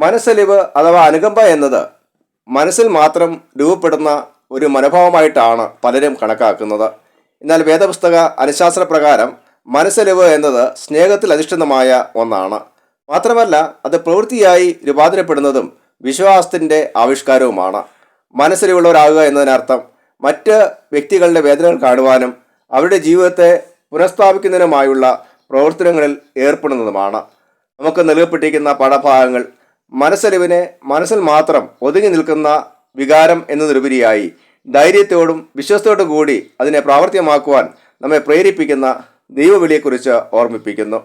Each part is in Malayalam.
മനസ്സലിവ് അഥവാ അനുകമ്പ എന്നത് മനസ്സിൽ മാത്രം രൂപപ്പെടുന്ന ഒരു മനോഭാവമായിട്ടാണ് പലരും കണക്കാക്കുന്നത്. എന്നാൽ വേദപുസ്തക അനുശാസന പ്രകാരം മനസ്സലിവ് എന്നത് സ്നേഹത്തിൽ അധിഷ്ഠിതമായ ഒന്നാണ്. മാത്രമല്ല അത് പ്രവൃത്തിയായി രൂപാന്തരപ്പെടുന്നതും വിശ്വാസത്തിൻ്റെ ആവിഷ്കാരവുമാണ്. മനസ്സലിവുള്ളവരാകുക എന്നതിനർത്ഥം മറ്റ് വ്യക്തികളുടെ വേദനകൾ കാണുവാനും അവരുടെ ജീവിതത്തെ പുനഃസ്ഥാപിക്കുന്നതിനുമായുള്ള പ്രവർത്തനങ്ങളിൽ ഏർപ്പെടുന്നതുമാണ്. നമുക്ക് നൽകപ്പെട്ടിരിക്കുന്ന പാഠഭാഗങ്ങൾ മനസ്സലിവിനെ മനസ്സിൽ മാത്രം ഒതുങ്ങി നിൽക്കുന്ന വികാരം എന്നതിലുപരിയായി ധൈര്യത്തോടും വിശ്വസ്തയോടും കൂടി അതിനെ പ്രാവർത്തികമാക്കുവാൻ നമ്മെ പ്രേരിപ്പിക്കുന്ന ദൈവവിളിയെക്കുറിച്ച് ഓർമ്മിപ്പിക്കുന്നു.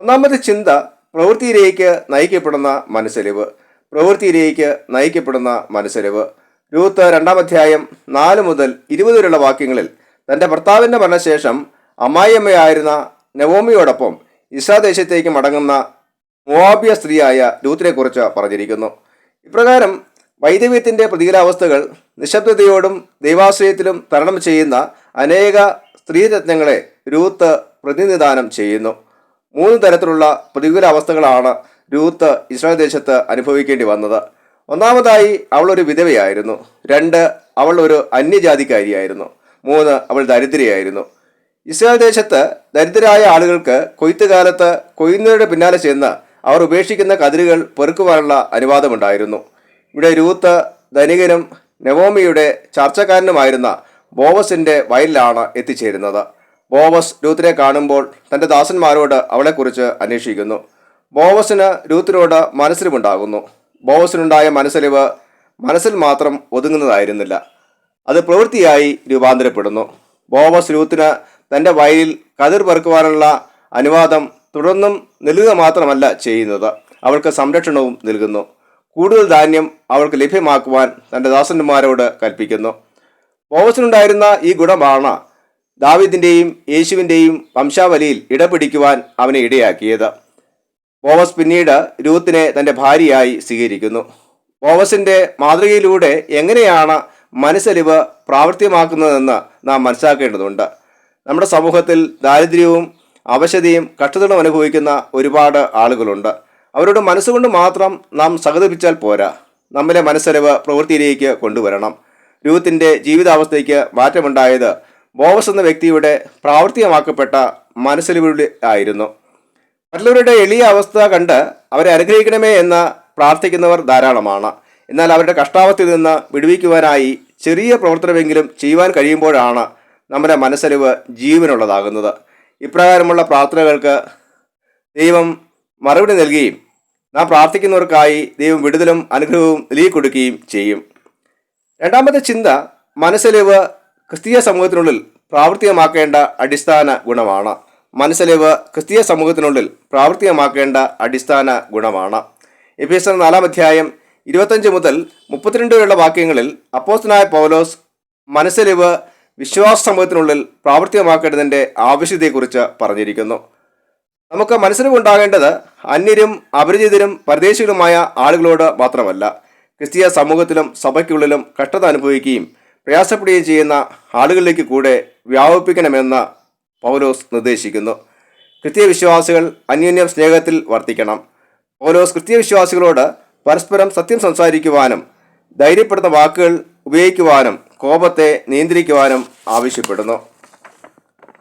ഒന്നാമത്തെ ചിന്ത പ്രവൃത്തിയിലേക്ക് നയിക്കപ്പെടുന്ന മനസ്സലിവ്. പ്രവൃത്തിയിലേക്ക് നയിക്കപ്പെടുന്ന മനസ്സലിവ്. രൂത്ത് 2-ാം അധ്യായം 4 മുതൽ 20 വരെയുള്ള വാക്യങ്ങളിൽ തൻ്റെ ഭർത്താവിൻ്റെ മരണശേഷം അമ്മായിയമ്മയായിരുന്ന നവോമിയോടൊപ്പം ഇസ്രായേൽ ദേശത്തേക്ക് മടങ്ങുന്ന മോവാബ്യ സ്ത്രീയായ രൂത്തിനെക്കുറിച്ച് പറഞ്ഞിരിക്കുന്നു. ഇപ്രകാരം വൈദവ്യത്തിൻ്റെ പ്രതികൂലാവസ്ഥകൾ നിശബ്ദതയോടും ദൈവാശ്രയത്തിലും തരണം ചെയ്യുന്ന അനേക സ്ത്രീരത്നങ്ങളെ രൂത്ത് പ്രതിനിധാനം ചെയ്യുന്നു. 3 തരത്തിലുള്ള പ്രതികൂലാവസ്ഥകളാണ് രൂത്ത് ഇസ്രായേൽ ദേശത്ത് അനുഭവിക്കേണ്ടി വന്നത്. ഒന്നാമതായി അവൾ ഒരു വിധവയായിരുന്നു. 2 അവൾ ഒരു അന്യജാതിക്കാരിയായിരുന്നു. 3 അവൾ ദരിദ്രയായിരുന്നു. ഇസ്രായേൽ ദേശത്ത് ദരിദ്രരായ ആളുകൾക്ക് കൊയ്ത്തുകാലത്ത് കൊയ്യുന്നവരുടെ പിന്നാലെ ചെന്ന് അവർ ഉപേക്ഷിക്കുന്ന കതിരുകൾ പെറുക്കുവാനുള്ള അനുവാദമുണ്ടായിരുന്നു. ഇവിടെ രൂത്ത് ധനികനും നവോമിയുടെ ചർച്ചക്കാരനുമായിരുന്ന ബോവസിൻ്റെ വയലിലാണ് എത്തിച്ചേരുന്നത്. ബോവസ് രൂത്തിനെ കാണുമ്പോൾ തൻ്റെ ദാസന്മാരോട് അവളെക്കുറിച്ച് അന്വേഷിക്കുന്നു. ബോവസിന് രൂത്തിനോട് മനസ്സിലുമുണ്ടാകുന്നു. ബോവസിനുണ്ടായ മനസ്സലിവ് മനസ്സിൽ മാത്രം ഒതുങ്ങുന്നതായിരുന്നില്ല, അത് പ്രവൃത്തിയായി രൂപാന്തരപ്പെടുന്നു. ബോവസ് രൂത്തിന് തൻ്റെ വയലിൽ കതിർ പെറുക്കുവാനുള്ള അനുവാദം തുടർന്നും നൽകുക മാത്രമല്ല ചെയ്യുന്നത്, അവൾക്ക് സംരക്ഷണവും നൽകുന്നു. കൂടുതൽ ധാന്യം അവൾക്ക് ലഭ്യമാക്കുവാൻ തൻ്റെ ദാസന്മാരോട് കൽപ്പിക്കുന്നു. ബോവസിനുണ്ടായിരുന്ന ഈ ഗുണമാണ് ദാവീദിൻ്റെയും യേശുവിൻ്റെയും വംശാവലിയിൽ ഇടപിടിക്കുവാൻ അവനെ ഇടയാക്കിയത്. ബോവസ് പിന്നീട് രൂത്തിനെ തൻ്റെ ഭാര്യയായി സ്വീകരിക്കുന്നു. ബോവസിൻ്റെ മാതൃകയിലൂടെ എങ്ങനെയാണ് മനസ്സലിവ് പ്രാവർത്തികമാക്കുന്നതെന്ന് നാം മനസ്സിലാക്കേണ്ടതുണ്ട്. നമ്മുടെ സമൂഹത്തിൽ ദാരിദ്ര്യവും അവശതയും കഷ്ടതകളും അനുഭവിക്കുന്ന ഒരുപാട് ആളുകളുണ്ട്. അവരുടെ മനസ്സുകൊണ്ട് മാത്രം നാം സഹതപിച്ചാൽ പോരാ, നമ്മിലെ മനസ്സലിവ് പ്രവൃത്തിയിലേക്ക് കൊണ്ടുവരണം. രൂത്തിൻ്റെ ജീവിതാവസ്ഥയ്ക്ക് മാറ്റമുണ്ടായത് ബോവസ് എന്ന വ്യക്തിയുടെ പ്രാവർത്തികമാക്കപ്പെട്ട മനസ്സലിവിലൂടെ ആയിരുന്നു. മറ്റുള്ളവരുടെ എളിയ അവസ്ഥ കണ്ട് അവരെ അനുഗ്രഹിക്കണമേ എന്ന് പ്രാർത്ഥിക്കുന്നവർ ധാരാളമാണ്. എന്നാൽ അവരുടെ കഷ്ടാവസ്ഥയിൽ നിന്ന് വിടുവിക്കുവാനായി ചെറിയ പ്രവർത്തനമെങ്കിലും ചെയ്യുവാൻ കഴിയുമ്പോഴാണ് നമ്മുടെ മനസ്സലിവ് ജീവനുള്ളതാകുന്നത്. ഇപ്രകാരമുള്ള പ്രാർത്ഥനകൾക്ക് ദൈവം മറുപടി നൽകുകയും നാം പ്രാർത്ഥിക്കുന്നവർക്കായി ദൈവം വിടുതലും അനുഗ്രഹവും നൽകിക്കൊടുക്കുകയും ചെയ്യും. രണ്ടാമത്തെ ചിന്ത മനസ്സലിവ് ക്രിസ്തീയ സമൂഹത്തിനുള്ളിൽ പ്രാവർത്തികമാക്കേണ്ട അടിസ്ഥാന ഗുണമാണ്. മനസ്സലിവ് ക്രിസ്തീയ സമൂഹത്തിനുള്ളിൽ പ്രാവർത്തികമാക്കേണ്ട അടിസ്ഥാന ഗുണമാണ്. എഫേസ്യർ 4-ാം അധ്യായം 25 മുതൽ 32 വരെയുള്ള വാക്യങ്ങളിൽ അപ്പോസ്തലനായ പൗലോസ് മനസ്സലിവ് വിശ്വാസ സമൂഹത്തിനുള്ളിൽ പ്രാവർത്തികമാക്കേണ്ടതിൻ്റെ ആവശ്യതയെക്കുറിച്ച് പറഞ്ഞിരിക്കുന്നു. നമുക്ക് മനസ്സലിവ് ഉണ്ടാകേണ്ടത് അന്യരും അപരിചിതരും പരദേശികളുമായ ആളുകളോട് മാത്രമല്ല, ക്രിസ്തീയ സമൂഹത്തിലും സഭയ്ക്കുള്ളിലും കഷ്ടത അനുഭവിക്കുകയും പ്രയാസപ്പെടുകയും ചെയ്യുന്ന ആളുകളിലേക്ക് കൂടെ വ്യാപിപ്പിക്കണമെന്ന് പൗലോസ് നിർദ്ദേശിക്കുന്നു. ക്രിസ്തീയ വിശ്വാസികൾ അന്യോന്യം സ്നേഹത്തിൽ വർത്തിക്കണം. പൗലോസ് ക്രിസ്തീയ വിശ്വാസികളോട് പരസ്പരം സത്യം സംസാരിക്കുവാനും ധൈര്യപ്പെടുന്ന വാക്കുകൾ ഉപയോഗിക്കുവാനും കോപത്തെ നിയന്ത്രിക്കുവാനും ആവശ്യപ്പെടുന്നു.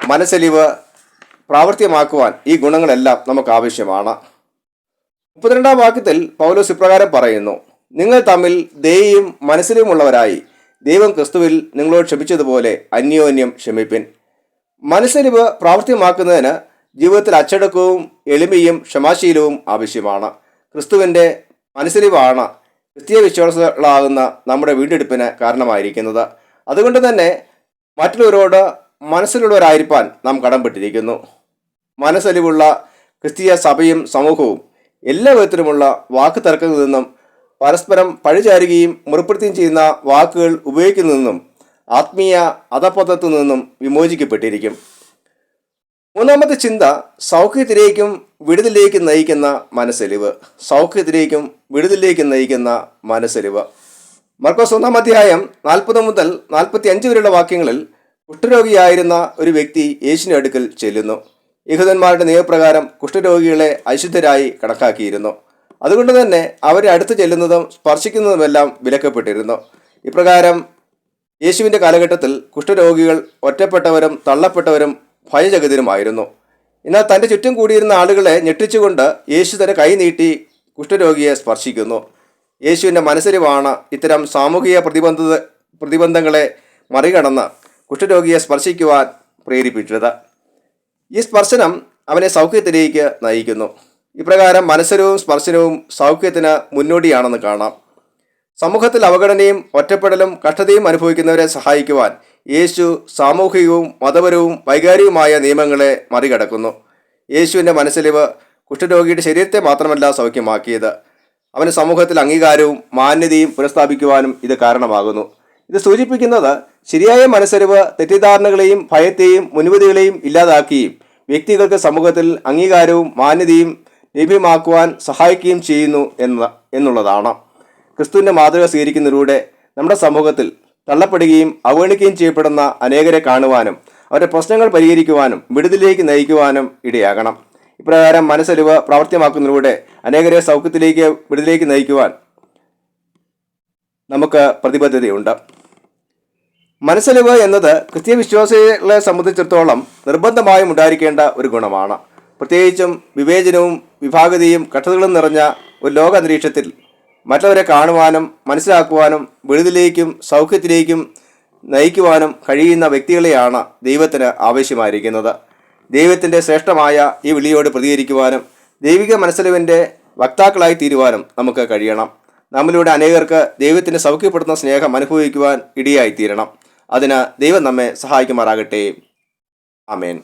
മനസ്സലിവ് പ്രാവർത്തികമാക്കുവാൻ ഈ ഗുണങ്ങളെല്ലാം നമുക്ക് ആവശ്യമാണ്. 32-ാം വാക്യത്തിൽ പൗലോസ് ഇപ്രകാരം പറയുന്നു: നിങ്ങൾ തമ്മിൽ ദയയും മനസ്സലിവുമുള്ളവരായി ദൈവം ക്രിസ്തുവിൽ നിങ്ങളോട് ക്ഷമിച്ചതുപോലെ അന്യോന്യം ക്ഷമിപ്പിൻ. മനസ്സലിവ് പ്രാവർത്തികമാക്കുന്നതിന് ജീവിതത്തിൽ അച്ചടക്കവും എളിമയും ക്ഷമാശീലവും ആവശ്യമാണ്. ക്രിസ്തുവിൻ്റെ മനസ്സലിവാണ് ക്രിസ്തീയ വിശ്വാസികളാകുന്ന നമ്മുടെ വീണ്ടെടുപ്പിന് കാരണമായിരിക്കുന്നത്. അതുകൊണ്ട് തന്നെ മറ്റുള്ളവരോട് മനസ്സിലുള്ളവരായിരിക്കാൻ നാം കടംപെട്ടിരിക്കുന്നു. മനസ്സലിവുള്ള ക്രിസ്തീയ സഭയും സമൂഹവും എല്ലാ വിധത്തിലുമുള്ള വാക്ക് തർക്കങ്ങളിൽ നിന്നും പരസ്പരം പഴിചാരുകയും മുറിപ്പെടുത്തുകയും ചെയ്യുന്ന വാക്കുകൾ ഉപയോഗിക്കുന്നതിൽ ആത്മീയ അധപതത്തിൽ നിന്നും വിമോചിക്കപ്പെട്ടിരിക്കും. മൂന്നാമത്തെ ചിന്ത സൗഖ്യത്തിലേക്കും വിടുതലിലേക്കും നയിക്കുന്ന മനസ്സലിവ്. സൗഖ്യത്തിലേക്കും വിടുതലിലേക്കും നയിക്കുന്ന മനസ്സലിവ്. മർക്കോസ് 1-ാം അധ്യായം 40 മുതൽ 45 വരെയുള്ള വാക്യങ്ങളിൽ കുഷ്ഠരോഗിയായിരുന്ന ഒരു വ്യക്തി യേശുവിന്റെ അടുക്കൽ ചെല്ലുന്നു. യഹൂദന്മാരുടെ നിയമപ്രകാരം കുഷ്ഠരോഗികളെ അശുദ്ധരായി കണക്കാക്കിയിരുന്നു. അതുകൊണ്ട് തന്നെ അവരെ അടുത്ത് ചെല്ലുന്നതും സ്പർശിക്കുന്നതുമെല്ലാം വിലക്കപ്പെട്ടിരുന്നു. ഇപ്രകാരം യേശുവിൻ്റെ കാലഘട്ടത്തിൽ കുഷ്ഠരോഗികൾ ഒറ്റപ്പെട്ടവരും തള്ളപ്പെട്ടവരും ഭയചകിതരുമായിരുന്നു. എന്നാൽ തൻ്റെ ചുറ്റും കൂടിയിരുന്ന ആളുകളെ ഞെട്ടിച്ചുകൊണ്ട് യേശു തന്റെ കൈ നീട്ടി കുഷ്ഠരോഗിയെ സ്പർശിക്കുന്നു. യേശുവിൻ്റെ മനസ്സരിവാണ് ഇത്തരം സാമൂഹിക പ്രതിബന്ധങ്ങളെ മറികടന്ന് കുഷ്ഠരോഗിയെ സ്പർശിക്കുവാൻ പ്രേരിപ്പിച്ചത്. ഈ സ്പർശനം അവനെ സൗഖ്യത്തിലേക്ക് നയിക്കുന്നു. ഇപ്രകാരം മനസ്സരവും സ്പർശനവും സൗഖ്യത്തിന് മുന്നോടിയാണെന്ന് കാണാം. സമൂഹത്തിൽ അവഗണനയും ഒറ്റപ്പെടലും കഷ്ടതയും അനുഭവിക്കുന്നവരെ സഹായിക്കുവാൻ യേശു സാമൂഹികവും മതപരവും വൈകാരികവുമായ നിയമങ്ങളെ മറികടക്കുന്നു. യേശുവിൻ്റെ മനസ്സലിവ് കുഷ്ഠരോഗിയുടെ ശരീരത്തെ മാത്രമല്ല സൗഖ്യമാക്കിയത്, അവന് സമൂഹത്തിൽ അംഗീകാരവും മാന്യതയും പുനഃസ്ഥാപിക്കുവാനും ഇത് കാരണമാകുന്നു. ഇത് സൂചിപ്പിക്കുന്നത് ശരിയായ മനസ്സലിവ് തെറ്റിദ്ധാരണകളെയും ഭയത്തെയും മുൻവിധികളെയും ഇല്ലാതാക്കുകയും വ്യക്തികൾക്ക് സമൂഹത്തിൽ അംഗീകാരവും മാന്യതയും ലഭ്യമാക്കുവാൻ സഹായിക്കുകയും ചെയ്യുന്നു എന്നുള്ളതാണ്. ക്രിസ്തുവിൻ്റെ മാതൃക സ്വീകരിക്കുന്നതിലൂടെ നമ്മുടെ സമൂഹത്തിൽ തള്ളപ്പെടുകയും അവഗണിക്കുകയും ചെയ്യപ്പെടുന്ന അനേകരെ കാണുവാനും അവരുടെ പ്രശ്നങ്ങൾ പരിഹരിക്കുവാനും വിടുതലിലേക്ക് നയിക്കുവാനും ഇടയാകണം. ഇപ്രകാരം മനസ്സലിവ് പ്രാവർത്തികമാക്കുന്നതിലൂടെ അനേകരെ സൗഖ്യത്തിലേക്ക് വിടുതലിലേക്ക് നയിക്കുവാൻ നമുക്ക് പ്രതിബദ്ധതയുണ്ട്. മനസ്സലിവ് എന്നത് ക്രിസ്തീയ വിശ്വാസികളെ സംബന്ധിച്ചിടത്തോളം നിർബന്ധമായും ഉണ്ടായിരിക്കേണ്ട ഒരു ഗുണമാണ്. പ്രത്യേകിച്ചും വിവേചനവും വിഭാഗതയും കഷ്ടതകളും നിറഞ്ഞ ഒരു ലോക അന്തരീക്ഷത്തിൽ മറ്റുള്ളവരെ കാണുവാനും മനസ്സിലാക്കുവാനും വിടുതലിലേക്കും സൗഖ്യത്തിലേക്കും നയിക്കുവാനും കഴിയുന്ന വ്യക്തികളെയാണ് ദൈവത്തിന് ആവശ്യമായിരിക്കുന്നത്. ദൈവത്തിൻ്റെ ശ്രേഷ്ഠമായ ഈ വിളിയോട് പ്രതികരിക്കുവാനും ദൈവിക മനസ്സലിവിൻ്റെ വക്താക്കളായി തീരുവാനും നമുക്ക് കഴിയണം. നമ്മിലൂടെ അനേകർക്ക് ദൈവത്തിൻ്റെ സൗഖ്യപ്പെടുത്തുന്ന സ്നേഹം അനുഭവിക്കുവാൻ ഇടയായിത്തീരണം. അതിന് ദൈവം നമ്മെ സഹായിക്കുമാറാകട്ടെ. ആമേൻ.